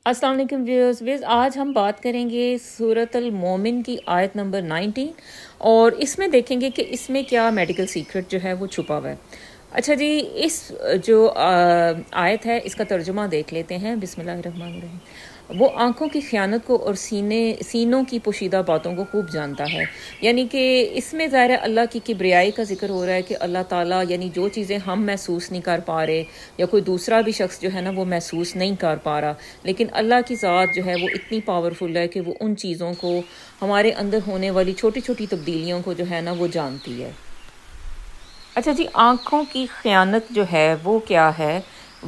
السلام علیکم ویورز آج ہم بات کریں گے سورۃ المومن کی آیت نمبر 19 اور اس میں دیکھیں گے کہ اس میں کیا میڈیکل سیکرٹ جو ہے وہ چھپا ہوا ہے۔ اچھا جی، اس جو آیت ہے اس کا ترجمہ دیکھ لیتے ہیں۔ بسم اللہ الرحمن الرحیم۔ وہ آنکھوں کی خیانت کو اور سینوں کی پوشیدہ باتوں کو خوب جانتا ہے۔ یعنی کہ اس میں ظاہر ہے اللہ کی کبریائی کا ذکر ہو رہا ہے کہ اللہ تعالیٰ یعنی جو چیزیں ہم محسوس نہیں کر پا رہے یا کوئی دوسرا بھی شخص جو ہے نا وہ محسوس نہیں کر پا رہا، لیکن اللہ کی ذات جو ہے وہ اتنی پاورفل ہے کہ وہ ان چیزوں کو، ہمارے اندر ہونے والی چھوٹی چھوٹی تبدیلیوں کو جو ہے نا وہ جانتی ہے۔ اچھا جی، آنکھوں کی خیانت جو ہے وہ کیا ہے؟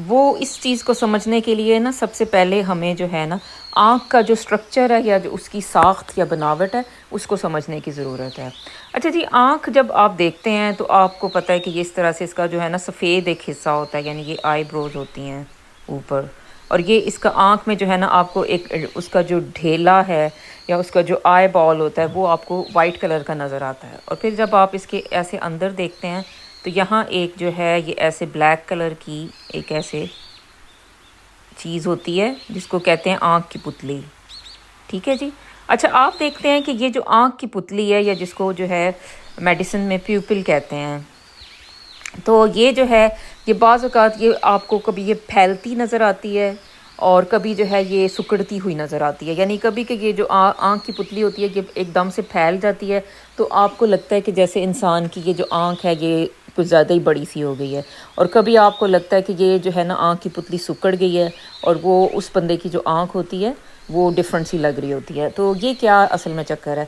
وہ اس چیز کو سمجھنے کے لیے نا سب سے پہلے ہمیں جو ہے نا آنکھ کا جو سٹرکچر ہے یا جو اس کی ساخت یا بناوٹ ہے اس کو سمجھنے کی ضرورت ہے۔ اچھا جی، آنکھ جب آپ دیکھتے ہیں تو آپ کو پتہ ہے کہ یہ اس طرح سے اس کا جو ہے نا سفید ایک حصہ ہوتا ہے، یعنی یہ آئی بروز ہوتی ہیں اوپر، اور یہ اس کا آنکھ میں جو ہے نا آپ کو ایک اس کا جو ڈھیلا ہے یا اس کا جو آئی بال ہوتا ہے وہ آپ کو وائٹ کلر کا نظر آتا ہے۔ اور پھر جب آپ اس کے ایسے اندر دیکھتے ہیں تو یہاں ایک جو ہے یہ ایسے بلیک کلر کی ایک ایسے چیز ہوتی ہے جس کو کہتے ہیں آنکھ کی پتلی۔ ٹھیک ہے جی۔ اچھا، آپ دیکھتے ہیں کہ یہ جو آنکھ کی پتلی ہے یا جس کو جو ہے میڈیسن میں پیوپل کہتے ہیں، تو یہ جو ہے یہ بعض اوقات یہ آپ کو کبھی یہ پھیلتی نظر آتی ہے اور کبھی جو ہے یہ سکڑتی ہوئی نظر آتی ہے۔ یعنی کبھی کہ یہ جو آنکھ کی پتلی ہوتی ہے یہ ایک دم سے پھیل جاتی ہے تو آپ کو لگتا ہے کہ جیسے انسان کی یہ جو آنکھ ہے یہ کچھ زیادہ ہی بڑی سی ہو گئی ہے، اور کبھی آپ کو لگتا ہے کہ یہ جو ہے نا آنکھ کی پتلی سکڑ گئی ہے اور وہ اس بندے کی جو آنکھ ہوتی ہے وہ ڈفرنٹ سی لگ رہی ہوتی ہے۔ تو یہ کیا اصل میں چکر ہے؟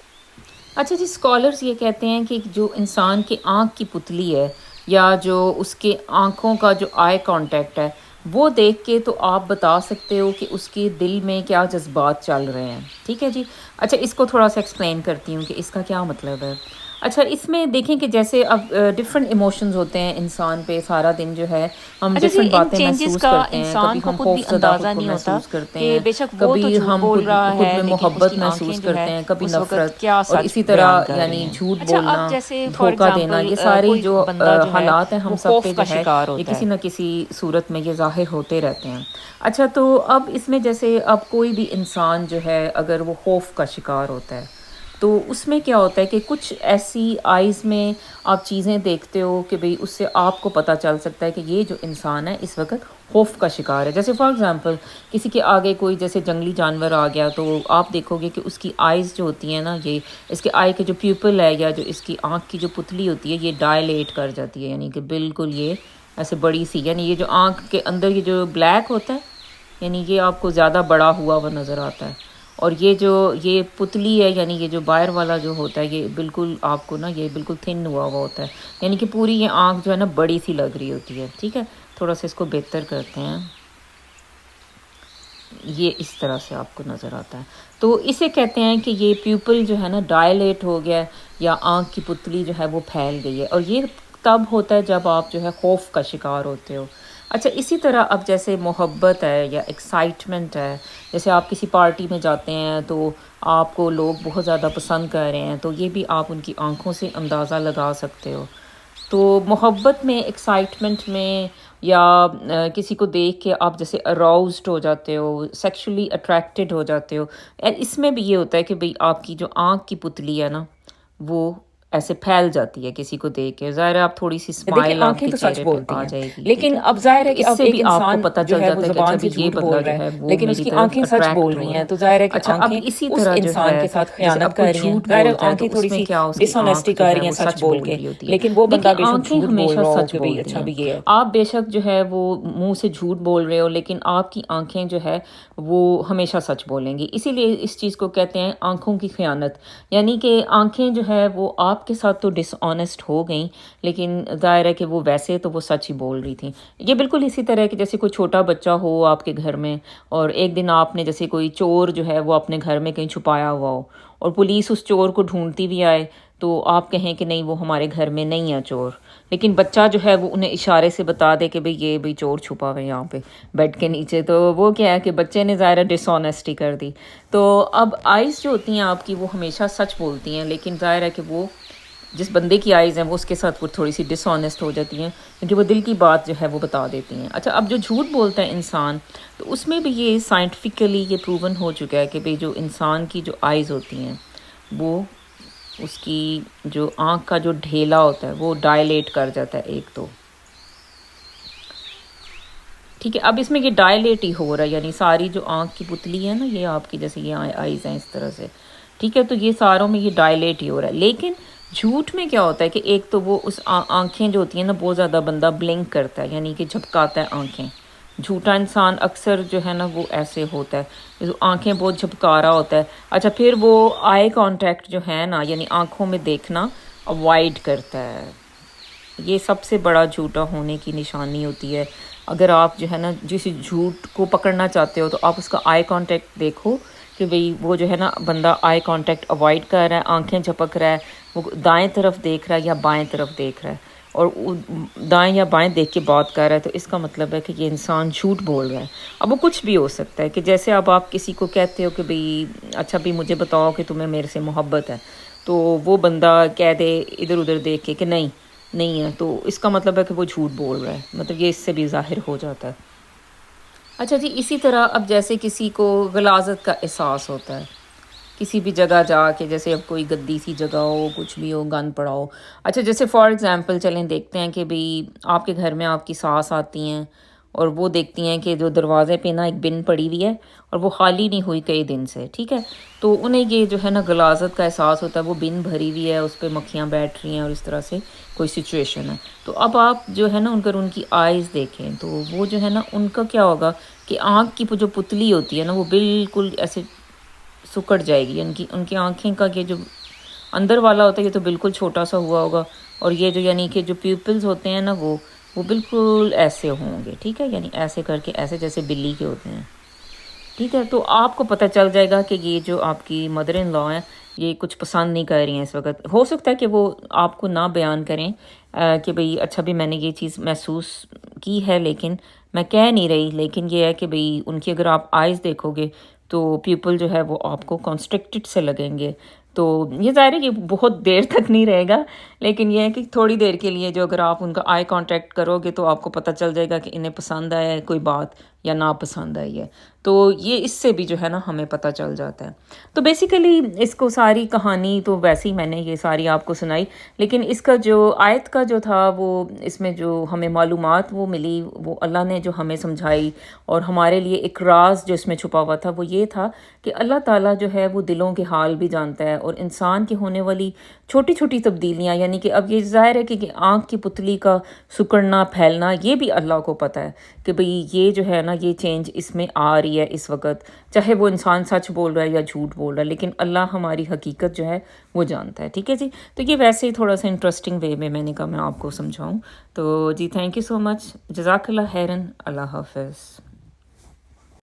اچھا جی، اسکالرز یہ کہتے ہیں کہ جو انسان کے آنکھ کی پتلی ہے یا جو اس کے آنکھوں کا جو آئی کانٹیکٹ ہے وہ دیکھ کے تو آپ بتا سکتے ہو کہ اس کے دل میں کیا جذبات چل رہے ہیں۔ ٹھیک ہے جی۔ اچھا، اس کو تھوڑا سا ایکسپلین کرتی ہوں کہ اس کا کیا مطلب ہے۔ اچھا، اس میں دیکھیں کہ جیسے اب ڈفرینٹ ایموشنز ہوتے ہیں انسان پہ سارا دن جو ہے، ہم اچھا جی، ڈفرینٹ ان باتیں چینجز محسوس کا کرتے ہیں، کبھی انسان کو ہم خود بھی خوف زدہ خود اندازہ کو نہیں ہوتا محسوس کرتے کہ ہیں، بے شک وہ تو کبھی جھوٹ ہم بول رہا خود ہے میں لیکن اس محبت کی آنکھیں محسوس جو ہے کرتے ہیں، کبھی اس وقت نفرت، کیا اور سچ اسی بیان طرح کر رہی یعنی ہیں۔ جھوٹ اچھا، اب بولنا، جیسے فار دھوکہ دینا، ایگزامپل یہ ساری کوئی جو بندہ جو ہے حالات ہیں ہم وہ سب پہ خوف کا جو ہے شکار یہ ہوتا ہے۔ کسی نہ کسی صورت میں یہ ظاہر ہوتے رہتے ہیں۔ اچھا، تو اب اس میں جیسے اب کوئی بھی انسان جو ہے اگر وہ خوف کا شکار ہوتا ہے تو اس میں کیا ہوتا ہے کہ کچھ ایسی آئیز میں آپ چیزیں دیکھتے ہو کہ بھئی اس سے آپ کو پتہ چل سکتا ہے کہ یہ جو انسان ہے اس وقت خوف کا شکار ہے۔ جیسے فار ایگزامپل کسی کے آگے کوئی جیسے جنگلی جانور آ گیا تو آپ دیکھو گے کہ اس کی آئیز جو ہوتی ہیں نا، یہ اس کے آئی کے جو پیپل ہے یا جو اس کی آنکھ کی جو پتلی ہوتی ہے یہ ڈائلیٹ کر جاتی ہے، یعنی کہ بالکل یہ ایسے بڑی سی، یعنی یہ جو آنکھ کے اندر یہ جو بلیک ہوتا ہے یعنی یہ آپ کو زیادہ بڑا ہوا وہ نظر آتا ہے، اور یہ جو یہ پتلی ہے یعنی یہ جو باہر والا جو ہوتا ہے یہ بالکل آپ کو نا یہ بالکل تھن ہوا ہوا ہوتا ہے، یعنی کہ پوری یہ آنکھ جو ہے نا بڑی سی لگ رہی ہوتی ہے۔ ٹھیک ہے، تھوڑا سا اس کو بہتر کرتے ہیں، یہ اس طرح سے آپ کو نظر آتا ہے۔ تو اسے کہتے ہیں کہ یہ پیپل جو ہے نا ڈائلیٹ ہو گیا ہے یا آنکھ کی پتلی جو ہے وہ پھیل گئی ہے، اور یہ تب ہوتا ہے جب آپ جو ہے خوف کا شکار ہوتے ہو۔ اچھا، اسی طرح اب جیسے محبت ہے یا ایکسائٹمنٹ ہے، جیسے آپ کسی پارٹی میں جاتے ہیں تو آپ کو لوگ بہت زیادہ پسند کر رہے ہیں تو یہ بھی آپ ان کی آنکھوں سے اندازہ لگا سکتے ہو۔ تو محبت میں، ایکسائٹمنٹ میں یا کسی کو دیکھ کے آپ جیسے اراؤزڈ ہو جاتے ہو، سیکشولی اٹریکٹڈ ہو جاتے ہو، اس میں بھی یہ ہوتا ہے کہ بھئی آپ کی جو آنکھ کی پتلی ہے نا وہ ایسے پھیل جاتی ہے کسی کو دیکھ کے، ظاہر ہے آپ تھوڑی سی دیکھیں، اسمائل آپ آنکھیں کے تو سچ چہرے پہ بولتی آ ہیں، جائے گی۔ ٹھیک لیکن ہے، اب ظاہر تو ہے کہ اس اب سے ایک بھی آپ کو انسان پتہ جو چل ہے وہ جاتا ہے کہ اچھا زبان سے بھی یہ جھوٹ بندہ بول جو رہا ہے، ہے وہ لیکن اس میری کی طرف آنکھیں سچ اٹریکٹ بول ہو رہی رہا ہیں، ہے۔ تو ظاہر ہے کہ اچھا، اب آنکھیں اسی اس طرح جو انسان ہے کے ساتھ جیسے اب خیانت کوئی کر رہی ہیں، جھوٹ ظاہر ہے بولتا ہے آنکھیں تو اس تھوڑی میں سی کیا اس کی ڈس آنکھ آنیسٹی جو کر ہے رہی ہیں وہ سچ سچ بول بول کے، رہی ہوتی ہے، لیکن وہ بندہ لیکن بے شک آنکھیں جھوٹ بول ہمیشہ رہا ہو سچ کہ بھئی بولتی اچھا ہیں۔ بھی یہ ہے۔ آپ بے شک جو ہے وہ منہ سے جھوٹ بول رہے ہو لیکن آپ کی آنکھیں جو ہے وہ ہمیشہ سچ بولیں گی، اسی لیے اس چیز کو کہتے ہیں آنکھوں کی خیانت، یعنی کہ آنکھیں جو ہے وہ آپ کے ساتھ تو ڈس آنیسٹ ہو گئیں لیکن ظاہر ہے کہ وہ ویسے تو وہ سچ ہی بول رہی تھیں۔ یہ بالکل اسی طرح کہ جیسے کوئی چھوٹا بچہ ہو آپ کے گھر میں اور ایک دن آپ نے جیسے کوئی چور جو ہے وہ اپنے گھر میں کہیں چھپایا ہوا ہو اور پولیس اس چور کو ڈھونڈتی بھی آئے تو آپ کہیں کہ نہیں وہ ہمارے گھر میں نہیں ہے چور، لیکن بچہ جو ہے وہ انہیں اشارے سے بتا دے کہ بھئی یہ بھئی چور چھپا ہوا ہے یہاں پہ بیڈ کے نیچے، تو وہ کیا ہے کہ بچے نے ظاہر ڈس آنیسٹی کر دی۔ تو اب آئیز جو ہوتی ہیں آپ کی وہ ہمیشہ سچ بولتی ہیں لیکن ظاہر ہے کہ وہ جس بندے کی آئیز ہیں وہ اس کے ساتھ وہ تھوڑی سی ڈس آنیسٹ ہو جاتی ہیں کیونکہ وہ دل کی بات جو ہے وہ بتا دیتی ہیں. اچھا اب جو جھوٹ بولتا ہے انسان تو اس میں بھی یہ سائنٹیفکلی یہ پروون ہو چکا ہے کہ بھئی جو انسان کی جو آئیز ہوتی ہیں وہ اس کی جو آنکھ کا جو ڈھیلا ہوتا ہے وہ ڈائلیٹ کر جاتا ہے ایک تو ٹھیک ہے. اب اس میں یہ ڈائلیٹ ہی ہو رہا ہے یعنی ساری جو آنکھ کی پتلی ہے نا یہ آپ کی جیسے یہ آئیز ہیں اس طرح سے ٹھیک ہے تو یہ ساروں میں یہ ڈائلیٹ ہی ہو رہا ہے. لیکن جھوٹ میں کیا ہوتا ہے کہ ایک تو وہ اس آنکھیں جو ہوتی ہیں نا بہت زیادہ بندہ بلنک کرتا ہے یعنی کہ جھپکاتا ہے آنکھیں. جھوٹا انسان اکثر جو ہے نا وہ ایسے ہوتا ہے آنکھیں بہت جھپکا رہا ہوتا ہے. اچھا پھر وہ آئی کانٹیکٹ جو ہے نا یعنی آنکھوں میں دیکھنا اوائڈ کرتا ہے. یہ سب سے بڑا جھوٹا ہونے کی نشانی ہوتی ہے. اگر آپ جو ہے نا جس جھوٹ کو پکڑنا چاہتے ہو تو آپ اس کا آئی کانٹیکٹ دیکھو کہ بھئی وہ جو ہے نا بندہ آئی کانٹیکٹ اوائڈ کر رہا ہے, آنکھیں جھپک رہا ہے, وہ دائیں طرف دیکھ رہا ہے یا بائیں طرف دیکھ رہا ہے اور دائیں یا بائیں دیکھ کے بات کر رہا ہے تو اس کا مطلب ہے کہ یہ انسان جھوٹ بول رہا ہے. اب وہ کچھ بھی ہو سکتا ہے کہ جیسے اب آپ کسی کو کہتے ہو کہ بھئی اچھا بھی مجھے بتاؤ کہ تمہیں میرے سے محبت ہے تو وہ بندہ کہہ دے ادھر ادھر دیکھ کے کہ نہیں ہے تو اس کا مطلب ہے کہ وہ جھوٹ بول رہا ہے. مطلب یہ اس سے بھی ظاہر ہو جاتا ہے. اچھا جی اسی طرح اب جیسے کسی کو غلاظت کا احساس ہوتا ہے کسی بھی جگہ جا کے جیسے اب کوئی گندی سی جگہ ہو کچھ بھی ہو گند پڑا ہو. اچھا جیسے فار ایگزامپل چلیں دیکھتے ہیں کہ بھئی آپ کے گھر میں آپ کی ساس آتی ہیں اور وہ دیکھتی ہیں کہ جو دروازے پہ نا ایک بن پڑی ہوئی ہے اور وہ خالی نہیں ہوئی کئی دن سے ٹھیک ہے تو انہیں یہ جو ہے نا غلاظت کا احساس ہوتا ہے وہ بن بھری ہوئی ہے اس پہ مکھیاں بیٹھ رہی ہیں اور اس طرح سے کوئی سچویشن ہے. تو اب آپ جو ہے نا ان کی آئیز دیکھیں تو وہ جو ہے نا ان کا کیا ہوگا کہ آنکھ کی جو پتلی ہوتی ہے نا وہ بالکل ایسے سکڑ جائے گی. ان کی آنکھیں کا یہ جو اندر والا ہوتا ہے یہ تو بالکل چھوٹا سا ہوا ہوگا اور یہ جو یعنی کہ جو پیپلز ہوتے ہیں نا وہ بالکل ایسے ہوں گے ٹھیک ہے یعنی ایسے کر کے ایسے جیسے بلی کے ہوتے ہیں ٹھیک ہے. تو آپ کو پتہ چل جائے گا کہ یہ جو آپ کی مدر ان لا ہیں یہ کچھ پسند نہیں کر رہی ہیں اس وقت. ہو سکتا ہے کہ وہ آپ کو نہ بیان کریں کہ بھئی اچھا بھی میں نے یہ چیز محسوس کی ہے لیکن میں کہہ نہیں رہی. لیکن یہ ہے کہ بھئی ان کی اگر آپ آئیز دیکھو گے تو پیپل جو ہے وہ آپ کو کنسٹرکٹڈ سے لگیں گے. تو یہ ظاہر ہے کہ بہت دیر تک نہیں رہے گا لیکن یہ ہے کہ تھوڑی دیر کے لیے جو اگر آپ ان کا آئی کانٹیکٹ کرو گے تو آپ کو پتہ چل جائے گا کہ انہیں پسند آیا ہے کوئی بات یا ناپسند آئی ہے. تو یہ اس سے بھی جو ہے نا ہمیں پتہ چل جاتا ہے. تو بیسیکلی اس کو ساری کہانی تو ویسے ہی میں نے یہ ساری آپ کو سنائی لیکن اس کا جو آیت کا جو تھا وہ اس میں جو ہمیں معلومات وہ ملی وہ اللہ نے جو ہمیں سمجھائی اور ہمارے لیے ایک راز جو اس میں چھپا ہوا تھا وہ یہ تھا کہ اللہ تعالیٰ جو ہے وہ دلوں کے حال بھی جانتا ہے اور انسان کی ہونے والی چھوٹی چھوٹی تبدیلیاں یعنی کہ اب یہ ظاہر ہے کہ آنکھ کی پتلی کا سکڑنا پھیلنا یہ بھی اللہ کو پتہ ہے کہ بھئی یہ جو ہے نا یہ چینج اس میں آ رہی ہے اس وقت چاہے وہ انسان سچ بول رہا ہے یا جھوٹ بول رہا ہے لیکن اللہ ہماری حقیقت جو ہے وہ جانتا ہے. ٹھیک ہے جی. تو یہ ویسے ہی تھوڑا سا انٹرسٹنگ وے میں نے کہا میں آپ کو سمجھاؤں. تو جی تھینک یو سو مچ. جزاک اللہ خیرن. اللہ حافظ.